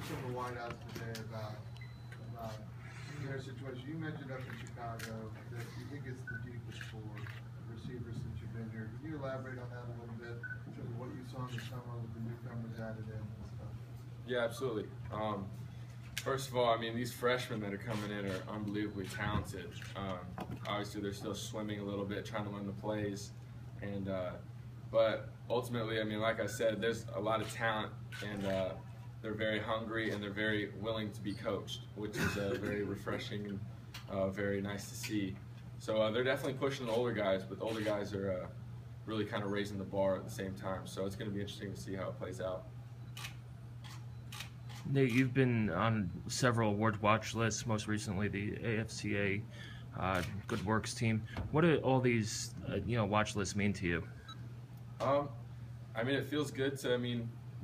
some of the wideouts today about their situation. You mentioned up in Chicago that you think it's the deepest for receivers since you've been here. Can you elaborate on that a little bit in terms of what you saw in the summer with the newcomers added in and stuff? Yeah, absolutely. First of all, I mean, these freshmen that are coming in are unbelievably talented. Obviously, they're still swimming a little bit, trying to learn the plays, and but ultimately, I mean, like I said, there's a lot of talent, and they're very hungry and they're very willing to be coached, which is very refreshing and very nice to see. So they're definitely pushing the older guys, but the older guys are really kind of raising the bar at the same time. So it's going to be interesting to see how it plays out. Nate, you've been on several award watch lists, most recently the AFCA Good Works team. What do all these watch lists mean to you? I mean, it feels good to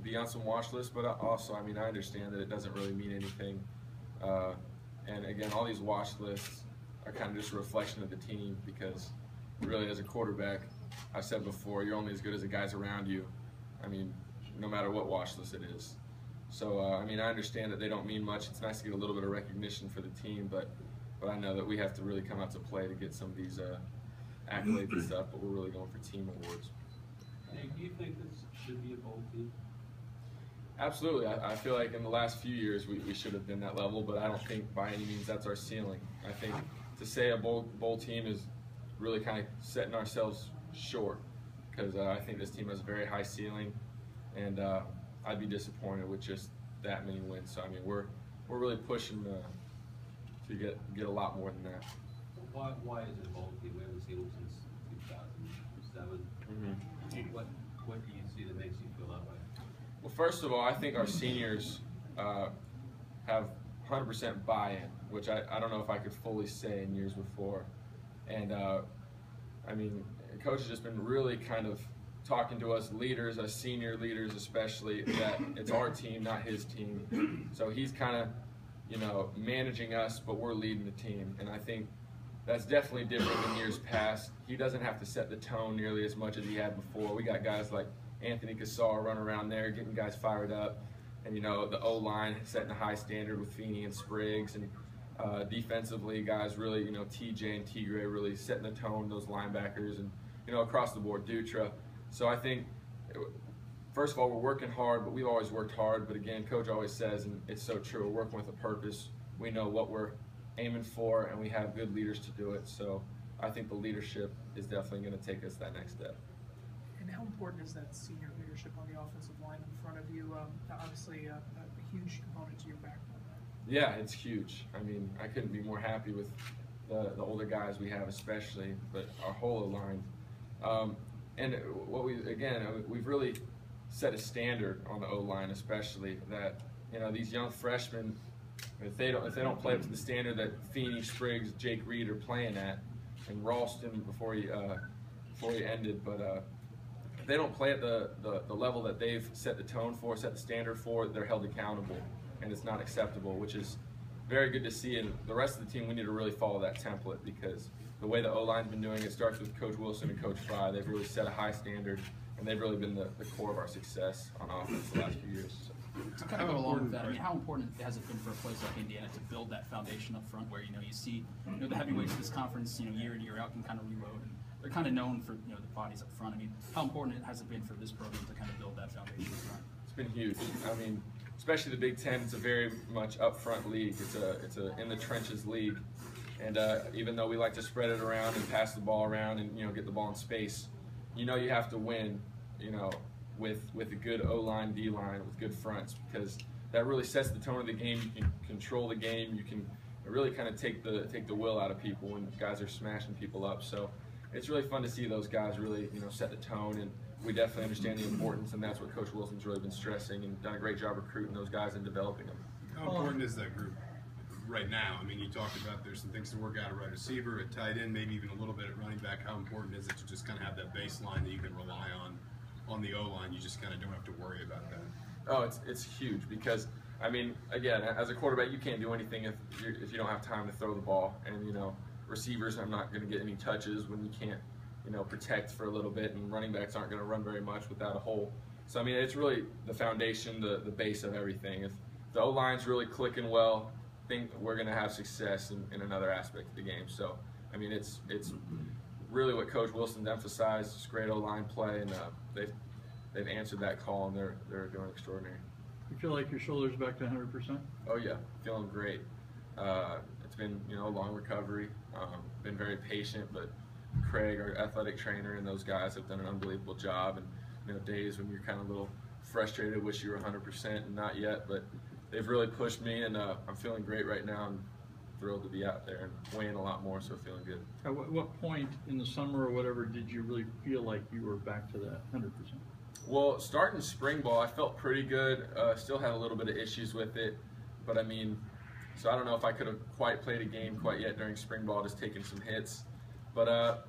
be on some watch lists, but also I understand that it doesn't really mean anything. And again, all these watch lists are kind of just a reflection of the team, because really, as a quarterback, I've said before, you're only as good as the guys around you. I mean, no matter what watch list it is. So, I understand that they don't mean much. It's nice to get a little bit of recognition for the team, but I know that we have to really come out to play to get some of these accolades and stuff, but we're really going for team awards. Hey, do you think this should be a bowl team? Absolutely. I feel like in the last few years we should have been that level, but I don't think by any means that's our ceiling. I think to say a bowl team is really kind of setting ourselves short, because I think this team has a very high ceiling, and I'd be disappointed with just that many wins. So we're really pushing to get a lot more than that. Why is it a bowl team? We haven't seen them since 2007. Mm-hmm. What do you see that makes you feel that way? Well, first of all, I think our seniors have 100% buy-in, which I don't know if I could fully say in years before. And Coach has just been really kind of talking to us leaders, us senior leaders especially, that it's our team, not his team. So he's kind of, managing us, but we're leading the team. And I think that's definitely different than years past. He doesn't have to set the tone nearly as much as he had before. We got guys like Anthony Cassar running around there, getting guys fired up. And, the O-line setting a high standard with Feeney and Spriggs. And defensively, guys really, TJ and Tigre really setting the tone, those linebackers. And, across the board, Dutra. So I think, first of all, we're working hard, but we've always worked hard. But again, Coach always says, and it's so true, we're working with a purpose. We know what we're aiming for, and we have good leaders to do it. So I think the leadership is definitely going to take us that next step. And how important is that senior leadership on the offensive line in front of you? Obviously, a huge component to your backbone. Yeah, it's huge. I couldn't be more happy with the older guys we have, especially, but our whole line. And we've really set a standard on the O-line, especially that these young freshmen, if they don't play up to the standard that Feeney, Spriggs, Jake Reed are playing at, and Ralston before he ended, but if they don't play at the level that they've set the tone for, set the standard for, they're held accountable, and it's not acceptable, which is very good to see. And the rest of the team, we need to really follow that template, because the way the O-line's been doing it starts with Coach Wilson and Coach Fry. They've really set a high standard, and they've really been the core of our success on offense the last few years. So. To kind of go along with that, how important has it been for a place like Indiana to build that foundation up front, where you see the heavyweights of this conference year in year out can kind of reload, and they're kind of known for the bodies up front. How important has it been for this program to kind of build that foundation up front? It's been huge. Especially the Big Ten, it's a very much upfront league. It's a in the trenches league. And even though we like to spread it around and pass the ball around and get the ball in space, you have to win, with a good O-line, D-line, with good fronts, because that really sets the tone of the game. You can control the game. You can really kind of take the will out of people when guys are smashing people up. So it's really fun to see those guys really set the tone, and we definitely understand the importance, and that's what Coach Wilson's really been stressing and done a great job recruiting those guys and developing them. How important is that group right now? You talked about there's some things to work out at wide receiver, at tight end, maybe even a little bit at running back. How important is it to just kind of have that baseline that you can rely on the O-line? You just kind of don't have to worry about that. Oh, it's huge, because again, as a quarterback, you can't do anything if you don't have time to throw the ball, and receivers are not going to get any touches when you can't protect for a little bit, and running backs aren't going to run very much without a hole. So it's really the foundation, the base of everything. the O-line's really clicking well. Think we're going to have success in another aspect of the game. So, I mean, it's really what Coach Wilson's emphasized. It's great O-line play, and they've answered that call, and they're doing extraordinary. You feel like your shoulder's back to 100%? Oh yeah, feeling great. It's been a long recovery. Been very patient, but Craig, our athletic trainer, and those guys have done an unbelievable job. And days when you're kind of a little frustrated, wish you were 100%, and not yet, but they've really pushed me, and I'm feeling great right now. I'm thrilled to be out there and weighing a lot more, so feeling good. At what point in the summer or whatever did you really feel like you were back to that 100%? Well, starting spring ball, I felt pretty good. Still had a little bit of issues with it, but I mean, so I don't know if I could have quite played a game quite yet during spring ball, just taking some hits. But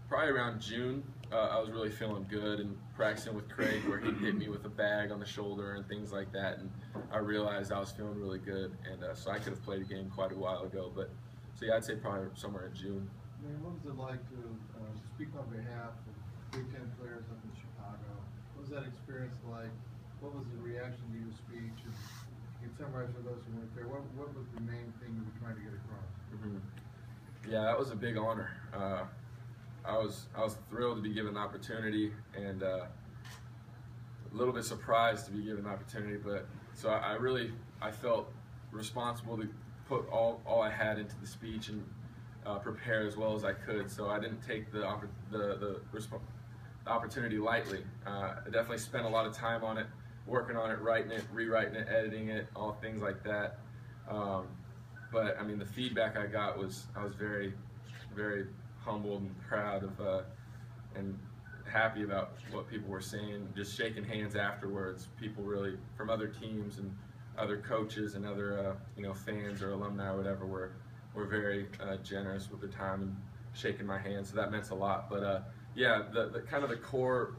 probably around June, I was really feeling good and practicing with Craig, where he'd hit me with a bag on the shoulder and things like that, and I realized I was feeling really good, and so I could have played a game quite a while ago. But so yeah, I'd say probably somewhere in June. Man, what was it like to speak on behalf of Big Ten players up in Chicago? What was that experience like? What was the reaction to your speech? And you can summarize for those who weren't there. What was the main thing you were trying to get across? Mm-hmm. Yeah, that was a big honor. I was thrilled to be given the opportunity, and a little bit surprised to be given the opportunity. But so I felt responsible to put all I had into the speech and prepare as well as I could. So I didn't take the opportunity lightly. I definitely spent a lot of time on it, working on it, writing it, rewriting it, editing it, all things like that. But I mean, the feedback I got I was very, very humbled and proud of, and happy about what people were saying. Just shaking hands afterwards, people really from other teams and other coaches and other fans or alumni or whatever were very generous with their time and shaking my hand. So that meant a lot. But yeah, the kind of the core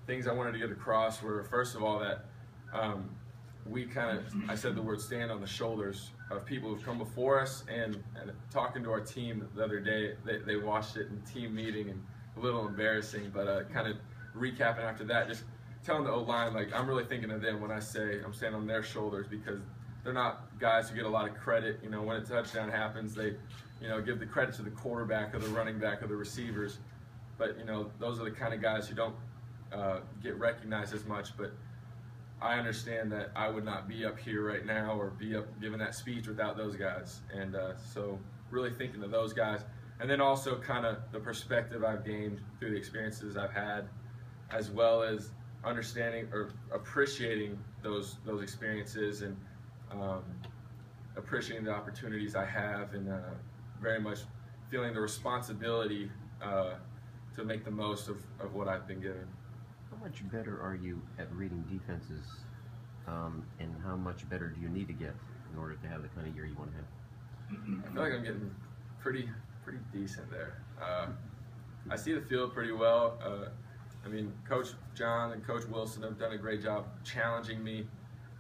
things I wanted to get across were, first of all, that I said the word stand on the shoulders of people who've come before us, and talking to our team the other day, they watched it in team meeting, and a little embarrassing, but kind of recapping after that, just telling the O-line, like, I'm really thinking of them when I say I'm standing on their shoulders, because they're not guys who get a lot of credit. When a touchdown happens, they give the credit to the quarterback or the running back or the receivers, but those are the kind of guys who don't get recognized as much. But I understand that I would not be up here right now or be up giving that speech without those guys. And so really thinking of those guys. And then also kind of the perspective I've gained through the experiences I've had, as well as understanding or appreciating those experiences, and appreciating the opportunities I have, and very much feeling the responsibility to make the most of what I've been given. How much better are you at reading defenses, and how much better do you need to get in order to have the kind of year you want to have? I feel like I'm getting pretty decent there. I see the field pretty well. I mean, Coach John and Coach Wilson have done a great job challenging me,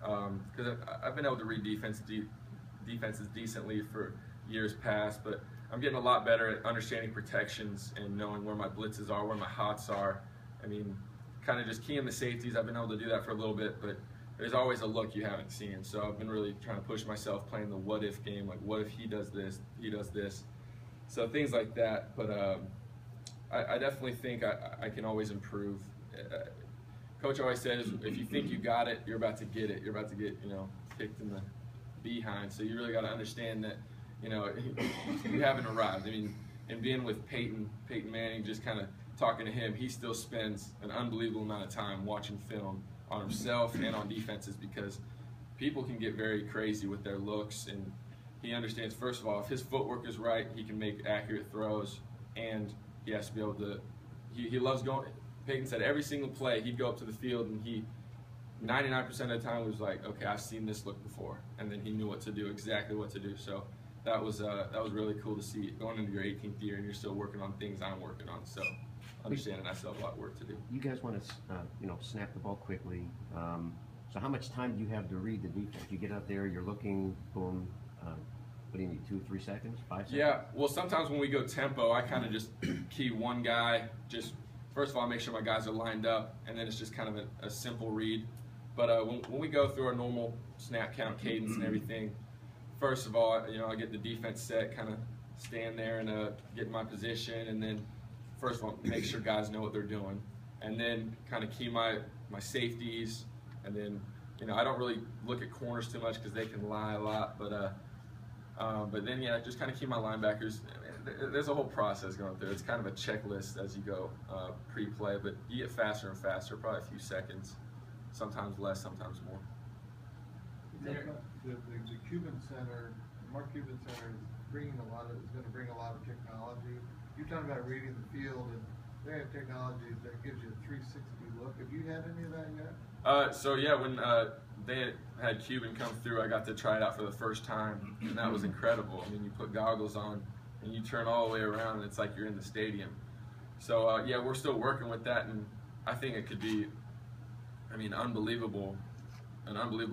because I've been able to read defenses decently for years past, but I'm getting a lot better at understanding protections and knowing where my blitzes are, where my hots are. I mean, kind of just keying the safeties. I've been able to do that for a little bit, but there's always a look you haven't seen. So I've been really trying to push myself, playing the what if game, like what if he does this, he does this. So things like that. But I definitely think I can always improve. Coach always says, if you think you got it, you're about to get it. You're about to get, kicked in the behind. So you really got to understand that, you haven't arrived. I mean, and being with Peyton Manning, just kind of talking to him, he still spends an unbelievable amount of time watching film on himself and on defenses, because people can get very crazy with their looks, and he understands, first of all, if his footwork is right, he can make accurate throws, and he has to be able to, he loves going. Peyton said every single play he'd go up to the field, and he 99% of the time was like, okay, I've seen this look before, and then he knew what to do, exactly what to do. So that was really cool to see, going into your 18th year and you're still working on things I'm working on. So understanding I still have a lot of work to do. You guys want to, snap the ball quickly. So how much time do you have to read the defense? You get out there, you're looking, boom. What do you need, 2 or 3 seconds, 5 seconds? Yeah, well, sometimes when we go tempo, I kind of just key one guy. Just first of all, I make sure my guys are lined up, and then it's just kind of a simple read. But when we go through our normal snap count cadence and everything, first of all, I get the defense set, kind of stand there and get in my position, and then first of all, make sure guys know what they're doing, and then kind of key my safeties, and then I don't really look at corners too much because they can lie a lot, but then just kind of key my linebackers. There's a whole process going through. It's kind of a checklist as you go pre-play, but you get faster and faster, probably a few seconds, sometimes less, sometimes more. The Cuban Center, Mark Cuban Center is going to bring a lot of technology. You're talking about reading the field, and they have technology that gives you a 360 look. Have you had any of that yet? So yeah, when they had Cuban come through, I got to try it out for the first time, and that was incredible. I mean, you put goggles on, and you turn all the way around, and it's like you're in the stadium. So yeah, we're still working with that, and I think it could be, an unbelievable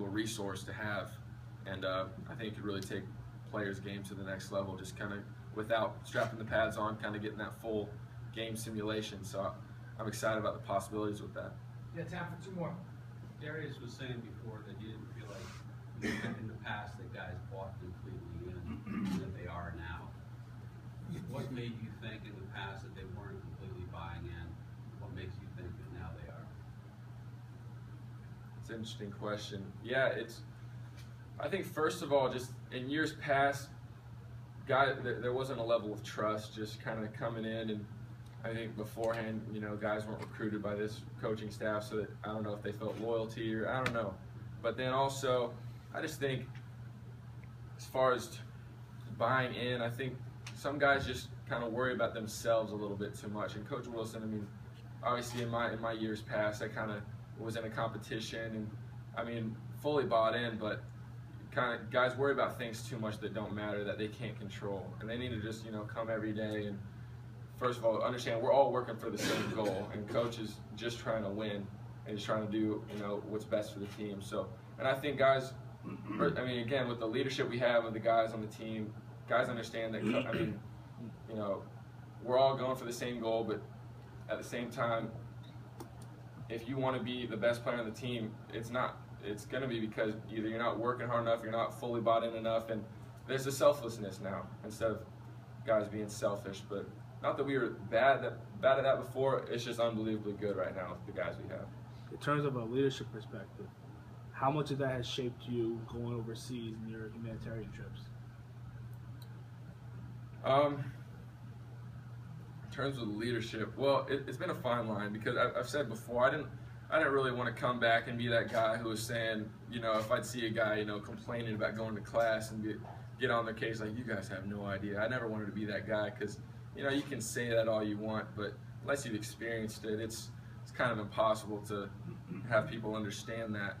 resource to have, and I think it could really take players' game to the next level, just kind of without strapping the pads on, kind of getting that full game simulation. So I'm excited about the possibilities with that. Yeah, time for 2 more. Darius was saying before that you didn't feel like in the past that guys bought completely in that they are now. What made you think in the past that they weren't completely buying in? What makes you think that now they are? It's an interesting question. Yeah, I think first of all, just in years past, there wasn't a level of trust just kind of coming in, and I think beforehand, guys weren't recruited by this coaching staff, so that I don't know if they felt loyalty or I don't know. But then also, I just think as far as buying in, I think some guys just kind of worry about themselves a little bit too much. And Coach Wilson, obviously in my years past, I kind of was in a competition and fully bought in, but kind of guys worry about things too much that don't matter, that they can't control, and they need to just come every day and first of all understand we're all working for the same goal, and coach is just trying to win and he's trying to do what's best for the team. So, and I think guys, again, with the leadership we have with the guys on the team, guys understand that we're all going for the same goal, but at the same time, if you want to be the best player on the team, it's going to be because either you're not working hard enough, you're not fully bought in enough, and there's a selflessness now instead of guys being selfish. But not that we were bad at that before, it's just unbelievably good right now with the guys we have. In terms of a leadership perspective, how much of that has shaped you going overseas in your humanitarian trips? In terms of leadership, well, it's been a fine line because I've said before, I didn't really want to come back and be that guy who was saying, if I'd see a guy, complaining about going to class and get on their case like, you guys have no idea. I never wanted to be that guy because, you can say that all you want, but unless you've experienced it, it's kind of impossible to have people understand that.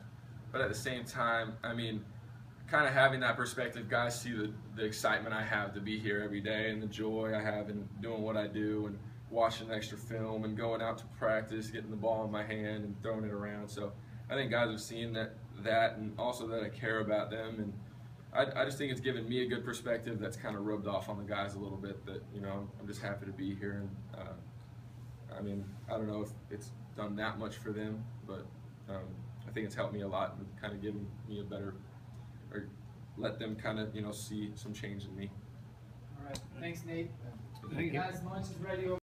But at the same time, kind of having that perspective, guys see the excitement I have to be here every day and the joy I have in doing what I do and watching extra film and going out to practice, getting the ball in my hand and throwing it around. So I think guys have seen that and also that I care about them, and I just think it's given me a good perspective that's kind of rubbed off on the guys a little bit, that I'm just happy to be here, and I don't know if it's done that much for them, but I think it's helped me a lot and kind of given me a better, or let them kind of see some change in me. All right, thanks, Nate. Thank you. Guys, lunch is ready over